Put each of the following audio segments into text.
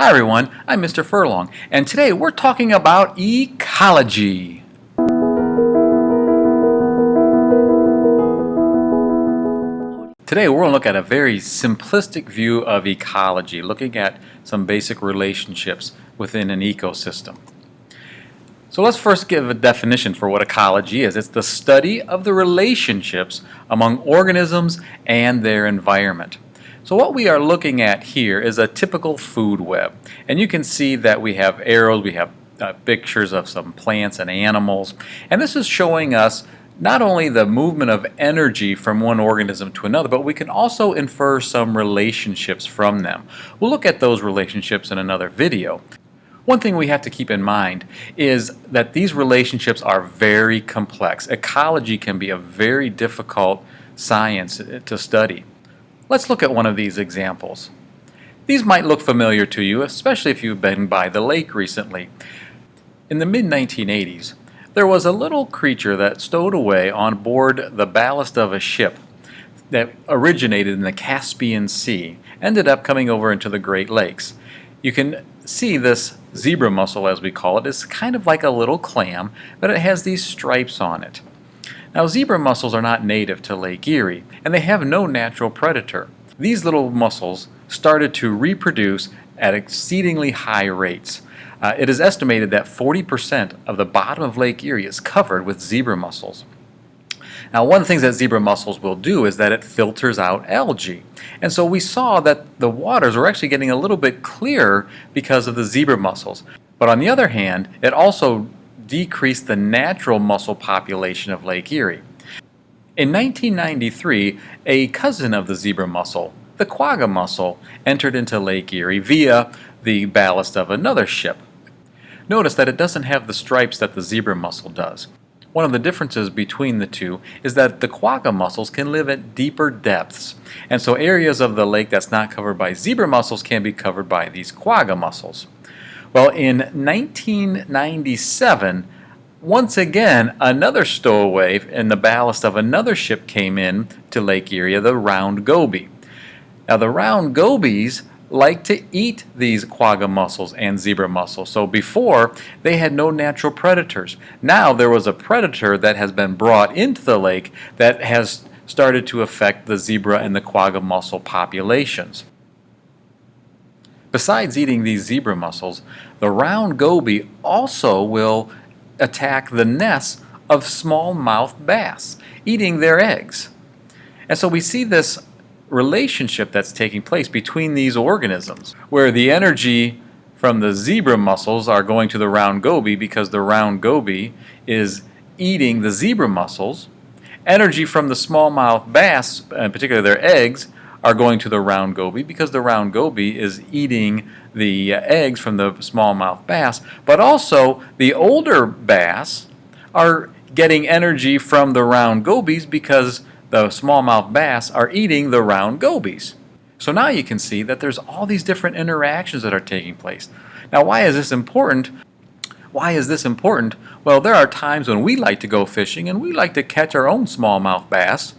Hi everyone, I'm Mr. Furlong, and today we're talking about ecology. Today we're going to look at a very simplistic view of ecology, looking at some basic relationships within an ecosystem. So let's first give a definition for what ecology is. It's the study of the relationships among organisms and their environment. So what we are looking at here is a typical food web, and you can see that we have arrows, we have pictures of some plants and animals, and this is showing us not only the movement of energy from one organism to another, but we can also infer some relationships from them. We'll look at those relationships in another video. One thing we have to keep in mind is that these relationships are very complex. Ecology can be a very difficult science to study. Let's look at one of these examples. These might look familiar to you, especially if you've been by the lake recently. In the mid-1980s, there was a little creature that stowed away on board the ballast of a ship that originated in the Caspian Sea, ended up coming over into the Great Lakes. You can see this zebra mussel, as we call it, is kind of like a little clam, but it has these stripes on it. Now, zebra mussels are not native to Lake Erie, and they have no natural predator. These little mussels started to reproduce at exceedingly high rates. It is estimated that 40% of the bottom of Lake Erie is covered with zebra mussels. Now, one of the things that zebra mussels will do is that it filters out algae. And so we saw that the waters were actually getting a little bit clearer because of the zebra mussels. But on the other hand, it also decreased the natural mussel population of Lake Erie. In 1993, a cousin of the zebra mussel, the Quagga Mussel, entered into Lake Erie via the ballast of another ship. Notice that it doesn't have the stripes that the zebra mussel does. One of the differences between the two is that the quagga mussels can live at deeper depths, and so areas of the lake that's not covered by zebra mussels can be covered by these quagga mussels. Well, in 1997, once again, another stowaway in the ballast of another ship came in to Lake Erie, the round goby. Now, the round gobies like to eat these quagga mussels and zebra mussels. So before, they had no natural predators. Now there was a predator that has been brought into the lake that has started to affect the zebra and the quagga mussel populations. Besides eating these zebra mussels, the round goby also will attack the nests of smallmouth bass, eating their eggs. And so we see this relationship that's taking place between these organisms, where the energy from the zebra mussels are going to the round goby because the round goby is eating the zebra mussels. Energy from the smallmouth bass, in particular their eggs, are going to the round goby because the round goby is eating the eggs from the smallmouth bass, but also the older bass are getting energy from the round gobies because the smallmouth bass are eating the round gobies. So now you can see that there's all these different interactions that are taking place. Now, why is this important? Why is this important? Well, there are times when we like to go fishing and we like to catch our own smallmouth bass.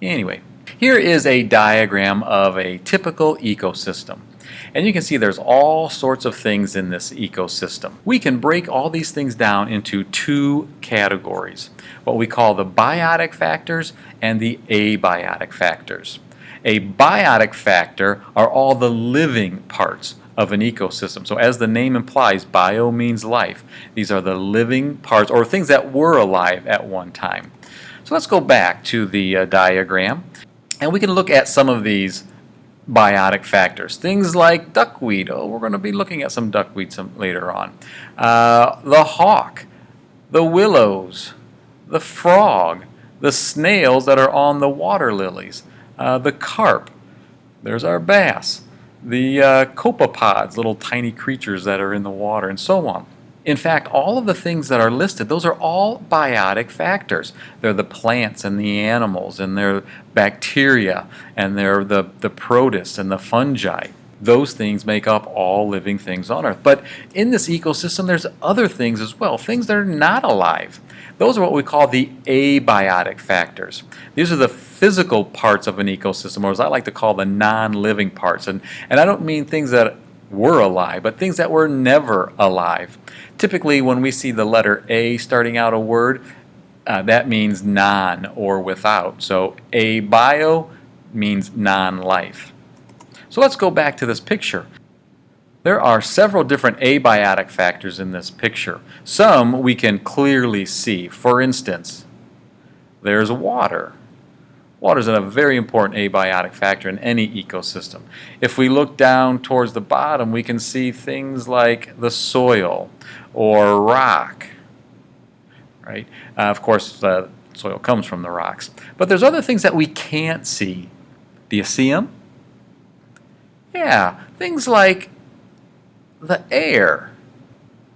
Anyway, here is a diagram of a typical ecosystem. And you can see there's all sorts of things in this ecosystem. We can break all these things down into two categories, what we call the biotic factors and the abiotic factors. A biotic factor are all the living parts of an ecosystem. So as the name implies, bio means life. These are the living parts or things that were alive at one time. So let's go back to the diagram. And we can look at some of these biotic factors. Things like duckweed. Oh, we're going to be looking at some duckweed later on. The hawk, the willows, the frog, the snails that are on the water lilies, the carp. There's our bass. The copepods, little tiny creatures that are in the water, and so on. In fact, all of the things that are listed, those are all biotic factors. They're the plants and the animals, and they're bacteria, and they're the protists and the fungi. Those things make up all living things on Earth. But in this ecosystem, there's other things as well, things that are not alive. Those are what we call the abiotic factors. These are the physical parts of an ecosystem, or as I like to call the non-living parts. And I don't mean things that were alive, but things that were never alive. Typically, when we see the letter A starting out a word, that means non or without. So abio means non-life. So let's go back to this picture. There are several different abiotic factors in this picture. Some we can clearly see. For instance, there's water. Water is a very important abiotic factor in any ecosystem. If we look down towards the bottom, we can see things like the soil or rock. Right? Of course, the soil comes from the rocks. But there's other things that we can't see. Do you see them? Yeah, things like the air.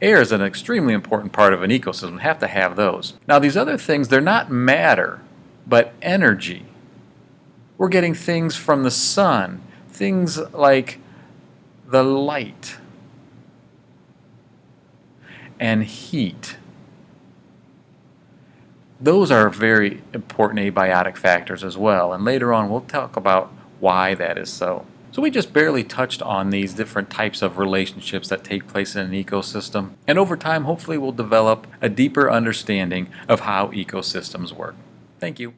Air is an extremely important part of an ecosystem. We have to have those. Now, these other things, they're not matter, but energy. We're getting things from the sun, things like the light and heat. Those are very important abiotic factors as well, and later on we'll talk about why that is so. So we just barely touched on these different types of relationships that take place in an ecosystem, and over time hopefully we'll develop a deeper understanding of how ecosystems work. Thank you.